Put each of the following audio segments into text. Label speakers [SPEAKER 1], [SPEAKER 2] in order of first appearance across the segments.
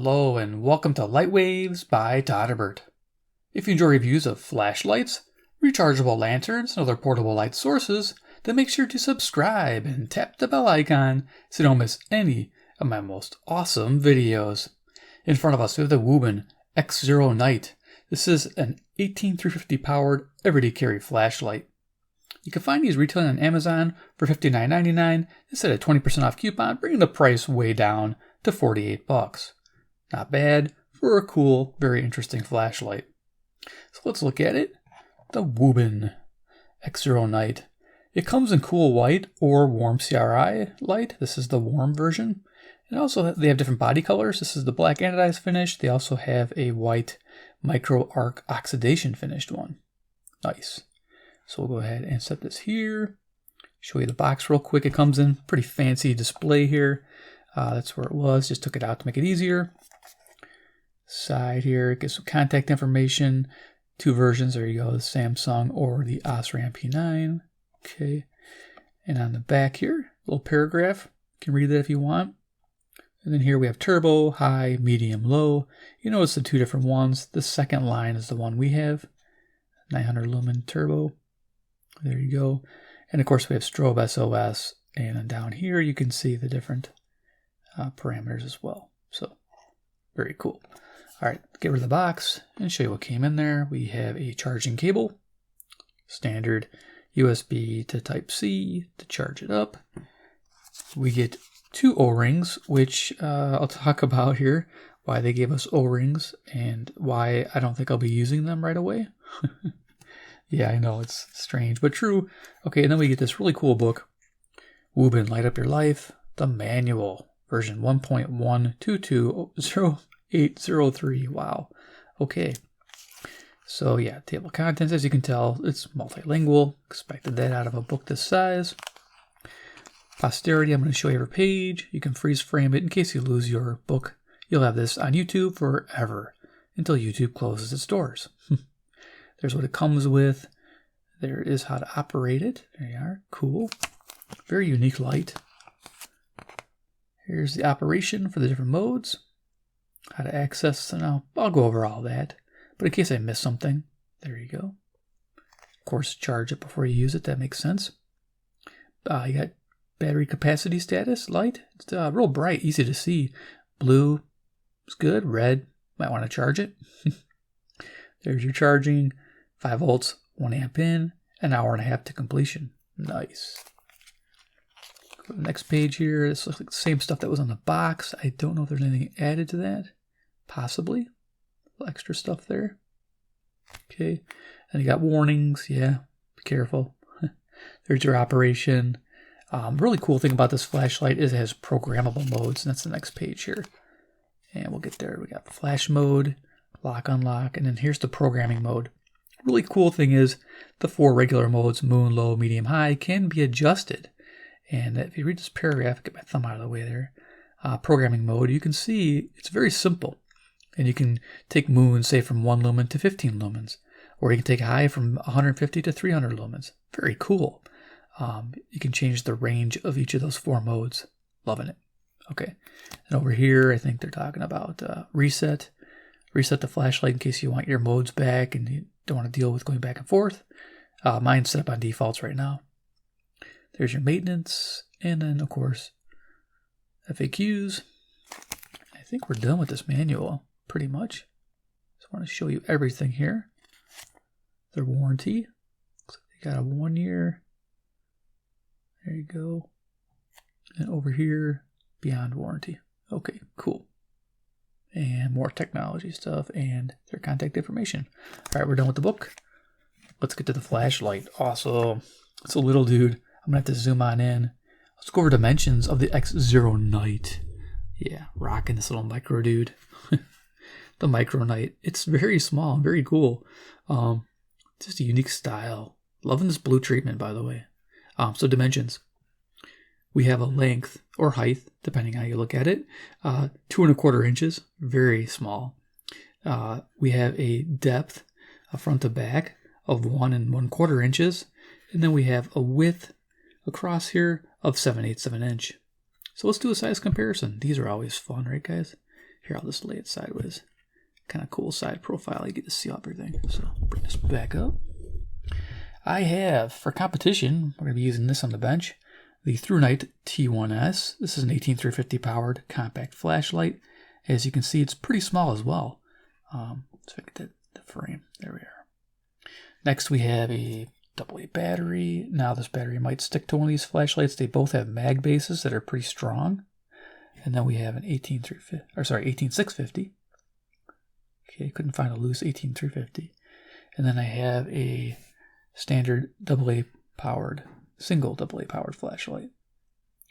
[SPEAKER 1] Hello and welcome to Light Waves by todderbert. If you enjoy reviews of flashlights, rechargeable lanterns, and other portable light sources, then make sure to subscribe and tap the bell icon so you don't miss any of my most awesome videos. In front of us we have the Wuben X-0 Night. This is an 18350 powered everyday carry flashlight. You can find these retailing on Amazon for $59.99 instead of 20% off coupon, bringing the price way down to $48. Not bad for a cool, very interesting flashlight. So let's look at it. The Wuben X-0 Night. It comes in cool white or warm CRI light. This is the warm version. And also they have different body colors. This is the black anodized finish. They also have a white micro arc oxidation finished one. Nice. So we'll go ahead and set this here. Show you the box real quick. It comes in pretty fancy display here. That's where it was. Just took it out to make it easier. Side here, get some contact information. Two versions. There you go, the Samsung or the Osram P9. Okay. And on the back here, a little paragraph. You can read that if you want. And then here we have turbo, high, medium, low. You notice the two different ones. The second line is the one we have. 900 lumen turbo. There you go. And of course we have strobe SOS. And then down here you can see the different parameters as well. So very cool. All right, get rid of the box and show you what came in there. We have a charging cable, standard USB to Type-C to charge it up. We get two O-rings, which I'll talk about here, why they gave us O-rings and why I don't think I'll be using them right away. Yeah, I know, it's strange, but true. Okay, and then we get this really cool book, Wuben, Light Up Your Life, the manual, version 1.1220803. Wow. Okay. So yeah, table of contents, as you can tell, it's multilingual. Expected that out of a book this size. Posterity, I'm going to show you every page. You can freeze frame it in case you lose your book. You'll have this on YouTube forever until YouTube closes its doors. There's what it comes with. There is how to operate it. There you are. Cool. Very unique light. Here's the operation for the different modes. How to access, and I'll go over all that. But in case I miss something, there you go. Of course, charge it before you use it. That makes sense. You got battery capacity status, light. It's real bright, easy to see. Blue is good. Red, might want to charge it. There's your charging. 5 volts, 1 amp in, an hour and a half to completion. Nice. Go to the next page here. This looks like the same stuff that was on the box. I don't know if there's anything added to that. Possibly. A little extra stuff there. Okay. And you got warnings. Yeah. Be careful. There's your operation. Really cool thing about this flashlight is it has programmable modes. And that's the next page here. And we'll get there. We got flash mode, lock, unlock. And then here's the programming mode. Really cool thing is the 4 regular modes, moon, low, medium, high, can be adjusted. And if you read this paragraph, get my thumb out of the way there, programming mode, you can see it's very simple. And you can take moon, say, from 1 lumen to 15 lumens. Or you can take high from 150 to 300 lumens. Very cool. You can change the range of each of those 4 modes. Loving it. Okay. And over here, I think they're talking about reset. Reset the flashlight in case you want your modes back and you don't want to deal with going back and forth. Mine's set up on defaults right now. There's your maintenance, and then, of course, FAQs. I think we're done with this manual, pretty much. Just want to show you everything here. Their warranty. Looks like they got a 1 year. There you go. And over here, beyond warranty. Okay, cool. And more technology stuff and their contact information. All right, we're done with the book. Let's get to the flashlight. Awesome. It's a little dude. I'm going to have to zoom on in. Let's go over dimensions of the X-0 Night. Yeah, rocking this little micro dude. The micro Night. It's very small, very cool. Just a unique style. Loving this blue treatment, by the way. So dimensions. We have a length or height, depending how you look at it, 2¼ inches, very small. We have a depth, front to back, of 1 1/4 inches, and then we have a width across here of 7/8 of an inch. So let's do a size comparison. These are always fun, right, guys? Here, I'll just lay it sideways. Kind of cool side profile. You get to see everything. So bring this back up. I have, for competition, we're going to be using this on the bench, the ThruNite T1S. This is an 18350 powered compact flashlight. As you can see, it's pretty small as well. So I get the frame. There we are. Next, we have a AA battery. Now, this battery might stick to one of these flashlights. They both have mag bases that are pretty strong. And then we have an 18650. Okay, couldn't find a loose 18350. And then I have a standard AA powered, single AA powered flashlight.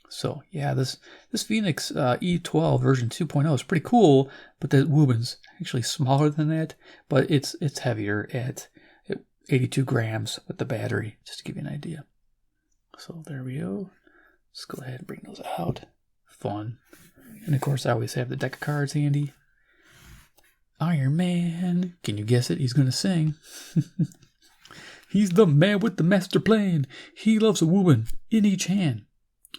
[SPEAKER 1] So yeah, this Phoenix E12 version 2.0 is pretty cool, but the Wuben's actually smaller than that, but it's heavier at 82 grams with the battery, just to give you an idea. So there we go. Let's go ahead and bring those out. Fun. And of course, I always have the deck of cards handy. Iron Man. Can you guess it? He's going to sing. He's the man with the master plan. He loves a Wuben in each hand.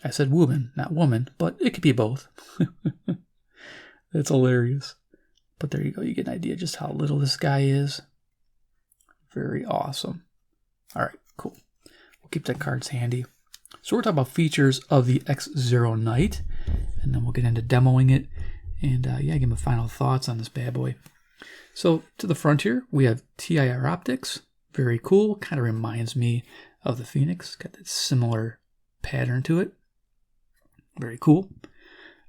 [SPEAKER 1] I said Wuben, not woman, but it could be both. That's hilarious. But there you go. You get an idea just how little this guy is. Very awesome. All right, cool. We'll keep that cards handy. So we're talking about features of the X-0 Night, and then we'll get into demoing it. And yeah, give my final thoughts on this bad boy. So to the front here, we have TIR optics. Very cool. Kind of reminds me of the Phoenix. Got that similar pattern to it. Very cool.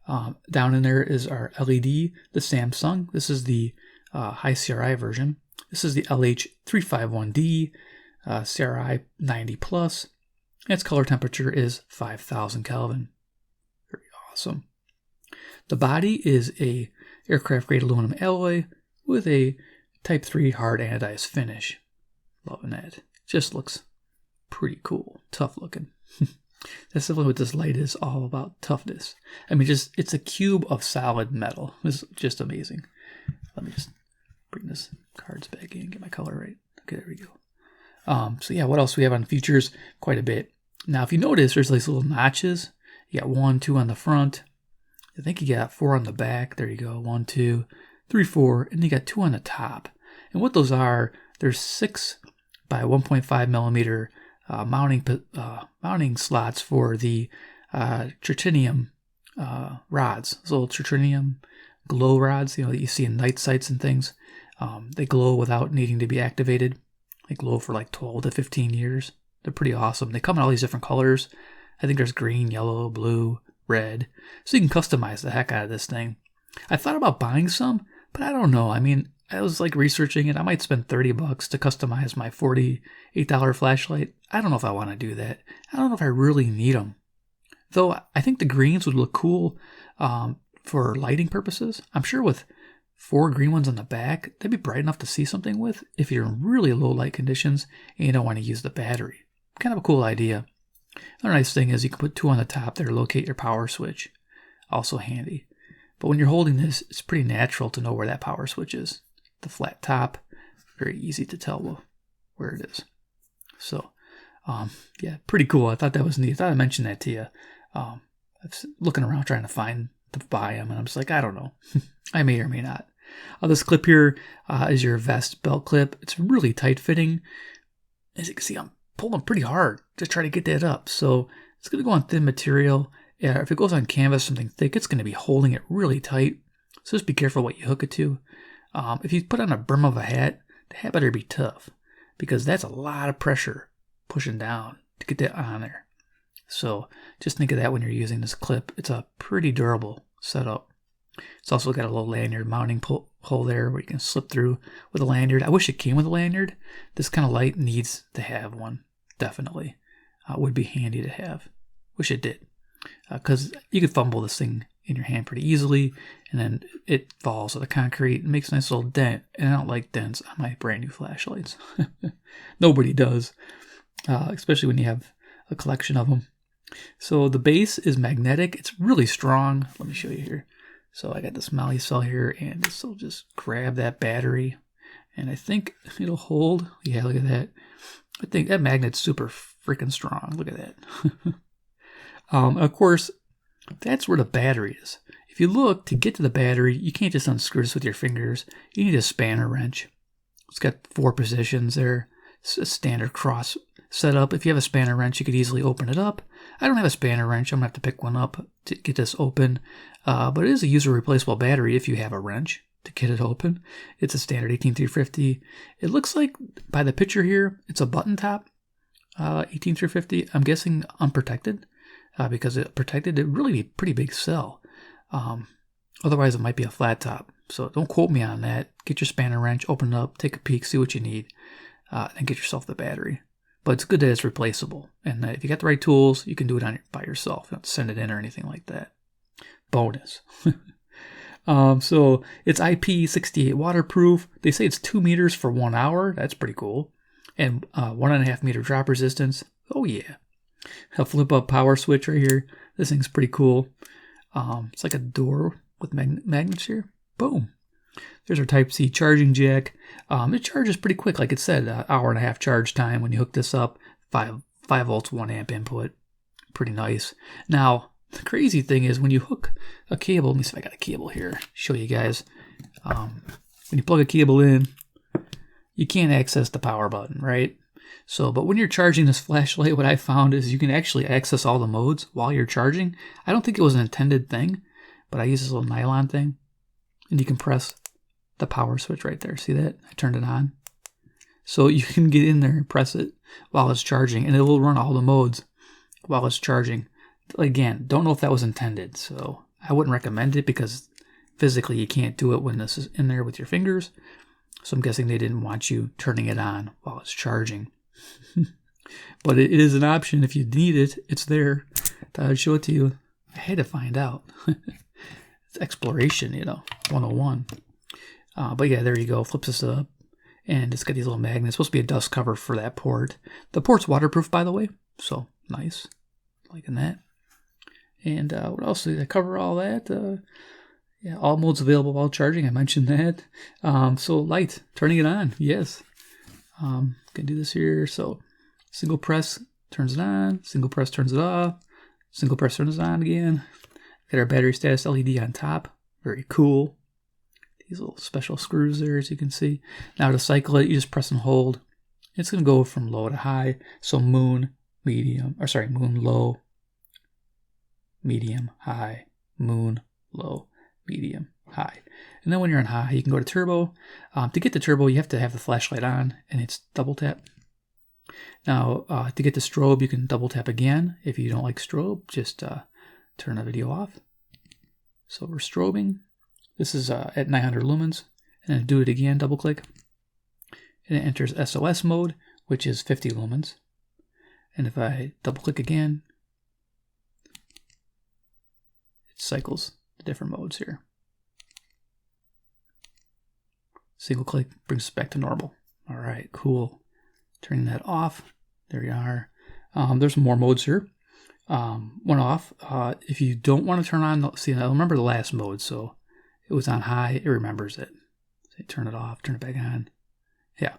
[SPEAKER 1] Down in there is our LED, the Samsung. This is the high CRI version. This is the LH351D, CRI 90 plus. Its color temperature is 5,000 Kelvin. Very awesome. The body is a aircraft grade aluminum alloy with a Type 3 hard anodized finish. Loving that. Just looks pretty cool. Tough looking. That's definitely what this light is all about, toughness. I mean, it's a cube of solid metal. It's just amazing. Let me just bring this cards back in, get my color right. Okay, there we go. So yeah, what else we have on features? Quite a bit. Now, if you notice, there's these little notches. You got 1, 2 on the front. I think you got 4 on the back. There you go. 1, 2, 3, 4, and you got 2 on the top. And what those are, there's 6 by 1.5 millimeter mounting slots for the Tritium rods. Those little Tritium glow rods, that you see in night sights and things. They glow without needing to be activated. They glow for like 12 to 15 years. They're pretty awesome. They come in all these different colors. I think there's green, yellow, blue, red. So you can customize the heck out of this thing. I thought about buying some, but I don't know. I mean, I was like researching it. I might spend $30 to customize my $48 flashlight. I don't know if I want to do that. I don't know if I really need them. Though I think the greens would look cool for lighting purposes. I'm sure with 4 green ones on the back, they'd be bright enough to see something with if you're in really low light conditions and you don't want to use the battery. Kind of a cool idea. Another nice thing is you can put 2 on the top there to locate your power switch. Also handy. But when you're holding this, it's pretty natural to know where that power switch is. The flat top, very easy to tell where it is. So, yeah, pretty cool. I thought that was neat. I thought I'd mention that to you. I was looking around trying to buy them, and I'm just like, I don't know. I may or may not. This clip here is your vest belt clip. It's really tight fitting. As you can see, I'm pulling pretty hard to try to get that up. So it's going to go on thin material. Yeah, if it goes on canvas, something thick, it's going to be holding it really tight. So just be careful what you hook it to. If you put on a brim of a hat, the hat better be tough because that's a lot of pressure pushing down to get that on there. So just think of that when you're using this clip. It's a pretty durable setup. It's also got a little lanyard mounting hole there where you can slip through with a lanyard. I wish it came with a lanyard. This kind of light needs to have one, definitely. Would be handy to have. Wish it did. Because you could fumble this thing in your hand pretty easily, and then it falls to the concrete and makes a nice little dent. And I don't like dents on my brand new flashlights. Nobody does, especially when you have a collection of them. So the base is magnetic. It's really strong. Let me show you here. So I got this moly cell here, and this will just grab that battery, and I think it'll hold. Yeah, look at that. I think that magnet's super freaking strong. Look at that. Of course, that's where the battery is. if you look to get to the battery, you can't just unscrew this with your fingers. You need a spanner wrench. It's got 4 positions there. It's a standard cross setup. If you have a spanner wrench, you could easily open it up. I don't have a spanner wrench. I'm going to have to pick one up to get this open. But it is a user replaceable battery if you have a wrench to get it open. It's a standard 18350. It looks like, by the picture here, it's a button top 18350. I'm guessing unprotected, because if protected, it'd really be a pretty big cell. Otherwise, it might be a flat top. So don't quote me on that. Get your spanner wrench, open it up, take a peek, see what you need, and get yourself the battery. But it's good that it's replaceable. And if you got the right tools, you can do it by yourself. You don't have to send it in or anything like that. Bonus. So it's IP68 waterproof. They say it's 2 meters for 1 hour. That's pretty cool. And 1.5 meter drop resistance. Oh yeah. A flip up power switch right here. This thing's pretty cool. It's like a door with magnets here. Boom. There's our Type-C charging jack. It charges pretty quick. Like it said, 1.5 hour charge time when you hook this up. 5 volts, 1 amp input. Pretty nice. Now, the crazy thing is when you hook a cable, let me see if I got a cable here, show you guys. When you plug a cable in, you can't access the power button, right? So, but when you're charging this flashlight, what I found is you can actually access all the modes while you're charging. I don't think it was an intended thing, but I use this little nylon thing, and you can press the power switch right there. See that? I turned it on. So you can get in there and press it while it's charging, and it will run all the modes while it's charging. Again, don't know if that was intended, so I wouldn't recommend it because physically you can't do it when this is in there with your fingers. So I'm guessing they didn't want you turning it on while it's charging. But it is an option if you need it. It's there. Thought I'd show it to you. I had to find out. It's exploration, 101. But yeah, there you go. Flips this up. And it's got these little magnets. It's supposed to be a dust cover for that port. The port's waterproof, by the way. So, nice. Liking that. And what else? Did I cover all that? Yeah, all modes available while charging. I mentioned that. So light, turning it on. Yes. Can do this here. So single press turns it on. Single press turns it off. Single press turns it on again. Got our battery status LED on top. Very cool. These little special screws there, as you can see. Now to cycle it, you just press and hold. It's going to go from low to high. So moon, low, medium, high, moon, low, medium, high. And then when you're on high, you can go to turbo. To get to turbo, you have to have the flashlight on, and it's double tap. Now, to get to strobe, you can double tap again. If you don't like strobe, just turn the video off. So we're strobing. This is at 900 lumens. And then do it again, double click. And it enters SOS mode, which is 50 lumens. And if I double click again, it cycles the different modes here. Single click brings us back to normal. All right, cool. Turning that off. There you are. There's more modes here. One off. If you don't want to turn on, see, I remember the last mode, so it was on high. It remembers it. So turn it off, turn it back on. Yeah.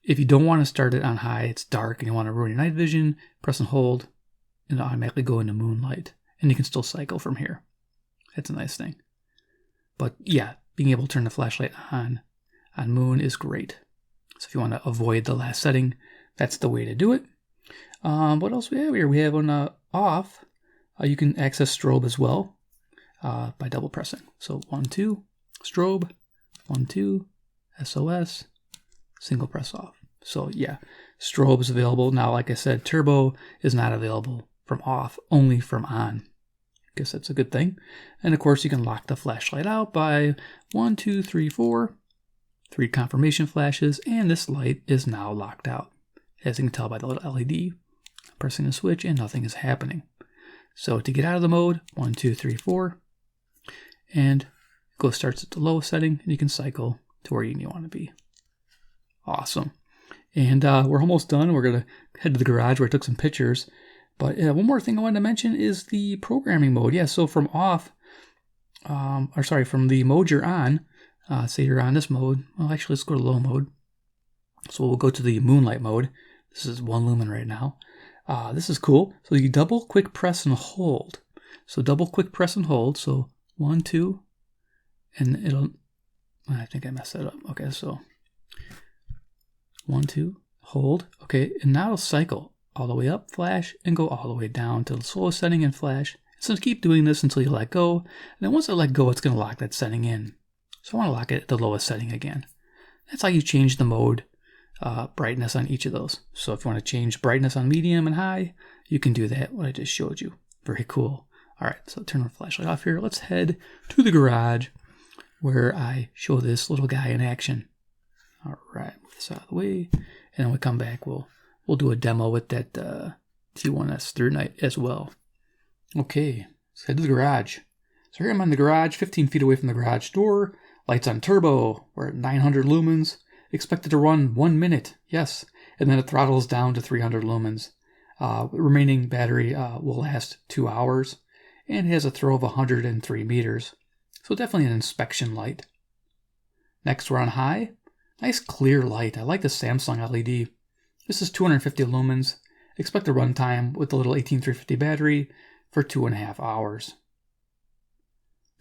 [SPEAKER 1] If you don't want to start it on high, it's dark, and you want to ruin your night vision, press and hold, and it'll automatically go into moonlight. And you can still cycle from here. That's a nice thing. But yeah, being able to turn the flashlight on moon is great. So if you want to avoid the last setting, that's the way to do it. What else we have here? We have on off. You can access strobe as well by double pressing. So 1, 2, strobe, 1, 2, SOS, single press off. So yeah, strobe is available. Now, like I said, turbo is not available from off, only from on. I guess that's a good thing. And of course, you can lock the flashlight out by 1, 2, 3, 4, 3 confirmation flashes, and this light is now locked out. As you can tell by the little LED, I'm pressing the switch and nothing is happening. So to get out of the mode, 1, 2, 3, 4, and go starts at the lowest setting, and you can cycle to where you want to be. Awesome. And we're almost done. We're going to head to the garage where I took some pictures. But one more thing I wanted to mention is the programming mode. Yeah, so from off, from the mode you're on, say you're on this mode. Well, actually, let's go to low mode. So we'll go to the moonlight mode. This is 1 lumen right now. This is cool. So you double quick press and hold. So double quick press and hold. So 1, 2, and it'll, I think I messed that up. Okay, so 1, 2, hold. Okay, and now it'll cycle all the way up, flash, and go all the way down to the slowest setting and flash. So keep doing this until you let go. And then once I let go, it's going to lock that setting in. So I want to lock it at the lowest setting again. That's how you change the mode brightness on each of those. So if you want to change brightness on medium and high, you can do that, what I just showed you. Very cool. All right, so turn the flashlight off here. Let's head to the garage where I show this little guy in action. All right, move this out of the way. And then when we come back, we'll do a demo with that T1S through night as well. Okay, let's head to the garage. So here I'm in the garage, 15 feet away from the garage door. Lights on turbo. We're at 900 lumens. Expected to run 1 minute. Yes. And then it throttles down to 300 lumens. Remaining battery will last 2 hours. And it has a throw of 103 meters. So definitely an inspection light. Next we're on high. Nice clear light. I like the Samsung LED. This is 250 lumens. Expect a runtime with the little 18350 battery for 2.5 hours.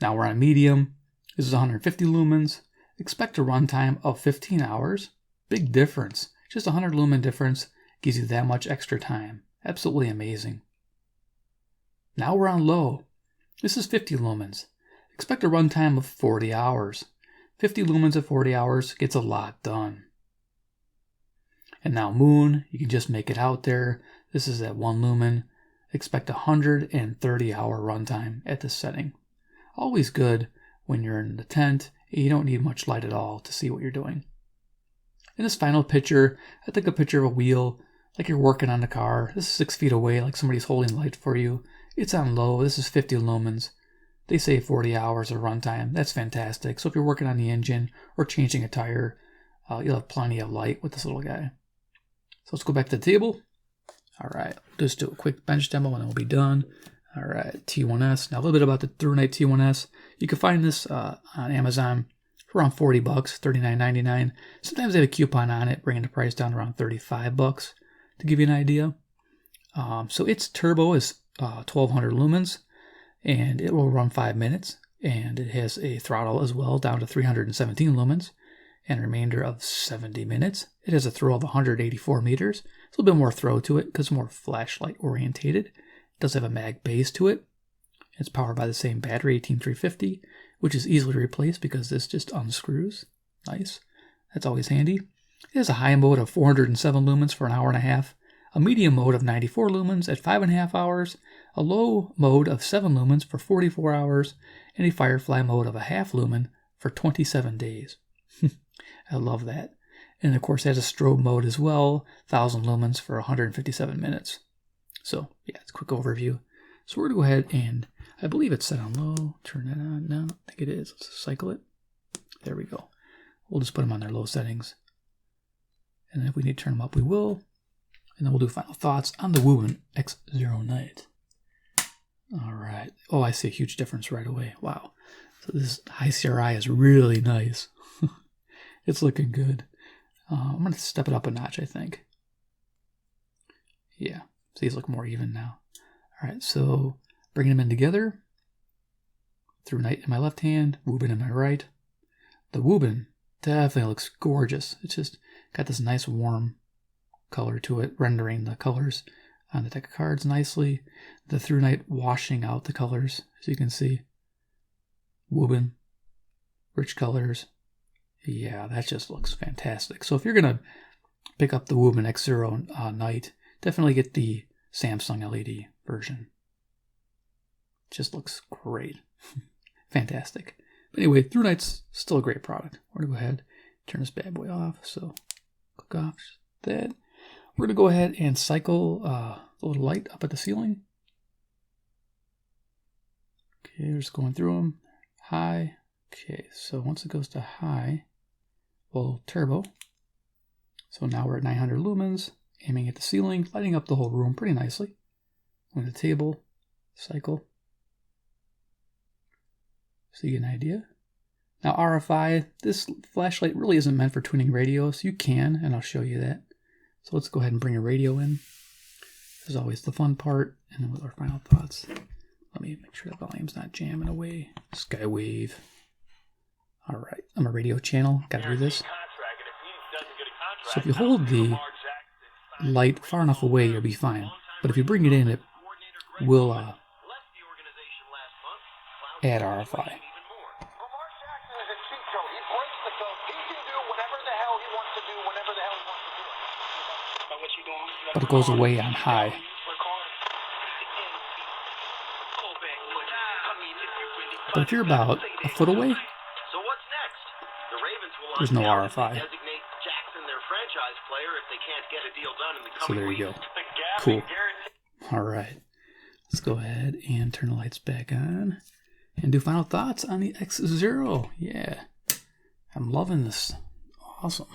[SPEAKER 1] Now we're on medium. This is 150 lumens. Expect a runtime of 15 hours. Big difference. Just 100 lumen difference gives you that much extra time. Absolutely amazing. Now we're on low. This is 50 lumens. Expect a runtime of 40 hours. 50 lumens at 40 hours gets a lot done. And now moon, you can just make it out there. This is at 1 lumen. Expect a 130 hour runtime at this setting. Always good when you're in the tent and you don't need much light at all to see what you're doing. In this final picture, I took a picture of a wheel like you're working on the car. This is 6 feet away, like somebody's holding light for you. It's on low. This is 50 lumens. They say 40 hours of runtime. That's fantastic. So if you're working on the engine or changing a tire, you'll have plenty of light with this little guy. So let's go back to the table. All right, just do a quick bench demo and then we'll be done. All right, T1S. Now a little bit about the through night T1S. You can find this on Amazon for around $40, $39.99. Sometimes they have a coupon on it, bringing the price down to around $35 to give you an idea. So its turbo is 1200 lumens, and it will run 5 minutes. And it has a throttle as well, down to 317 lumens, and a remainder of 70 minutes. It has a throw of 184 meters. It's a little bit more throw to it because it's more flashlight orientated. It does have a mag base to it. It's powered by the same battery, 18350, which is easily replaced because this just unscrews. Nice. That's always handy. It has a high mode of 407 lumens for an hour and a half, a medium mode of 94 lumens at 5.5 hours, a low mode of 7 lumens for 44 hours, and a Firefly mode of a half lumen for 27 days. I love that. And of course it has a strobe mode as well, 1000 lumens for 157 minutes. So yeah, it's a quick overview. So we're going to go ahead and, I believe it's set on low, turn that on. No, I think it is. Let's cycle it. There we go. We'll just put them on their low settings. And then if we need to turn them up, we will. And then we'll do final thoughts on the Wuben X-0 night. All right. Oh, I see a huge difference right away. Wow. So this high CRI is really nice. It's looking good. I'm going to step it up a notch, I think. Yeah. So these look more even now. All right. So bringing them in together. Through night in my left hand, Wuben in my right. The Wuben definitely looks gorgeous. It's just got this nice warm color to it, rendering the colors on the deck of cards nicely. The through night washing out the colors, as you can see. Wuben, rich colors. Yeah, that just looks fantastic. So if you're going to pick up the Wuben X-0 night, definitely get the Samsung LED version. Just looks great. Fantastic. But anyway, through night's still a great product. We're going to go ahead and turn this bad boy off. So click off that. We're going to go ahead and cycle the little light up at the ceiling. Okay, we're just going through them. High. Okay, so once it goes to high, we'll turbo. So now we're at 900 lumens, aiming at the ceiling, lighting up the whole room pretty nicely. On the table, cycle. So you get an idea. Now RFI, this flashlight really isn't meant for tuning radios. You can, and I'll show you that. So let's go ahead and bring a radio in. This is always the fun part. And then with our final thoughts, let let me make sure the volume's not jamming away. Skywave. All right, I'm a radio channel. Got to do this. So if you hold the light far enough away, you'll be fine. But if you bring it in, it will add RFI. But it goes away on high. But if you're about a foot away, there's no RFI. So there you go. Cool. All right. Let's go ahead and turn the lights back on and do final thoughts on the X-0. Yeah. I'm loving this. Awesome.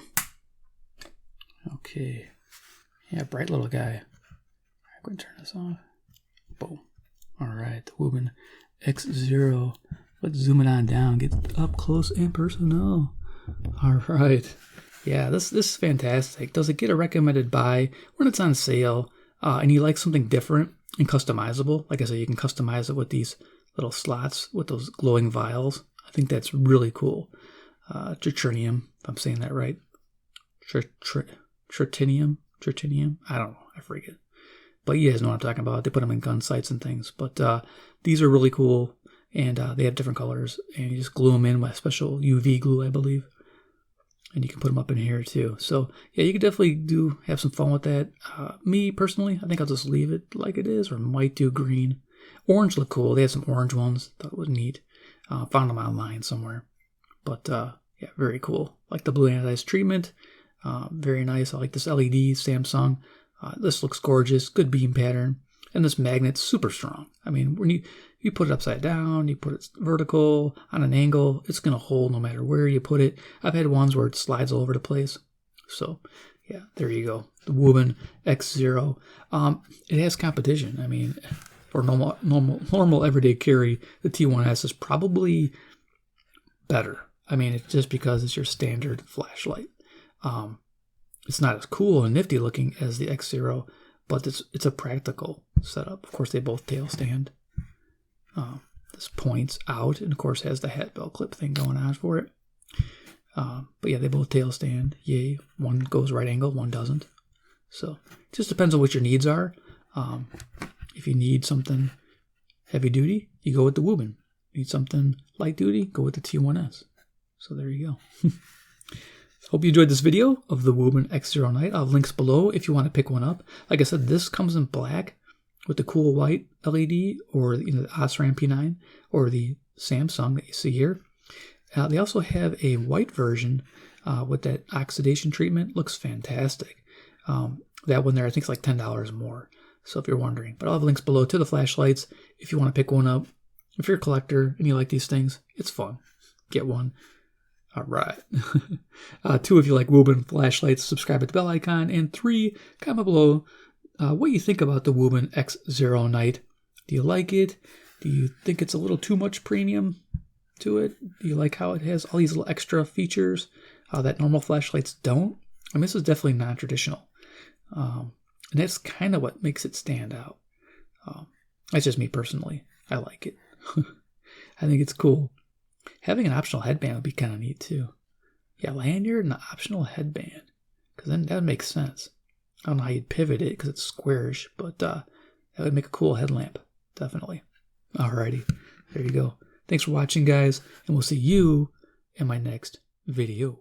[SPEAKER 1] Okay. Yeah, bright little guy. I'm going to turn this off. Boom. All right. The Wuben X-0. Let's zoom it on down. Get up close and personal. All right. Yeah, this is fantastic. Does it get a recommended buy when it's on sale and you like something different and customizable? Like I said, you can customize it with these little slots with those glowing vials. I think that's really cool. Tritium, if I'm saying that right. Tritium? I don't know. I forget. But you guys know what I'm talking about. They put them in gun sights and things. But these are really cool. And they have different colors. And you just glue them in with special UV glue, I believe. And you can put them up in here too. So yeah, you could definitely have some fun with that. Me personally, I think I'll just leave it like it is, or might do green. Orange look cool. They have some orange ones. Thought it was neat. Found them online somewhere. But yeah, very cool. Like the blue anodized treatment. Very nice. I like this LED Samsung. This looks gorgeous. Good beam pattern. And this magnet's super strong. I mean, when you put it upside down, you put it vertical, on an angle, it's going to hold no matter where you put it. I've had ones where it slides all over the place. So, yeah, there you go. The Wuben X-0. It has competition. I mean, for normal everyday carry, the T1S is probably better. I mean, it's just because it's your standard flashlight. It's not as cool and nifty looking as the X-0, but it's a practical setup. Of course, they both tail stand. This points out, and of course has the hat belt clip thing going on for it. But yeah, they both tail stand. Yay. One goes right angle, one doesn't. So it just depends on what your needs are. If you need something heavy duty, you go with the Wuben. Need something light duty, go with the T1S. So there you go. Hope you enjoyed this video of the Wuben X-0 Night. I'll have links below if you want to pick one up. Like I said, this comes in black with the cool white LED, or the Osram P9, or the Samsung that you see here. They also have a white version with that oxidation treatment. Looks fantastic. That one there, I think, is like $10 more. So if you're wondering. But I'll have links below to the flashlights if you want to pick one up. If you're a collector and you like these things, it's fun. Get one. All right. 2, if you like Wuben flashlights, subscribe at the bell icon. And 3, comment below what you think about the Wuben X-0 Night. Do you like it? Do you think it's a little too much premium to it? Do you like how it has all these little extra features that normal flashlights don't? I mean, this is definitely non-traditional. And that's kind of what makes it stand out. That's just me personally. I like it. I think it's cool. Having an optional headband would be kind of neat too. Yeah, lanyard and an optional headband. Because then that would make sense. I don't know how you'd pivot it because it's squarish, but that would make a cool headlamp. Definitely. Alrighty. There you go. Thanks for watching, guys, and we'll see you in my next video.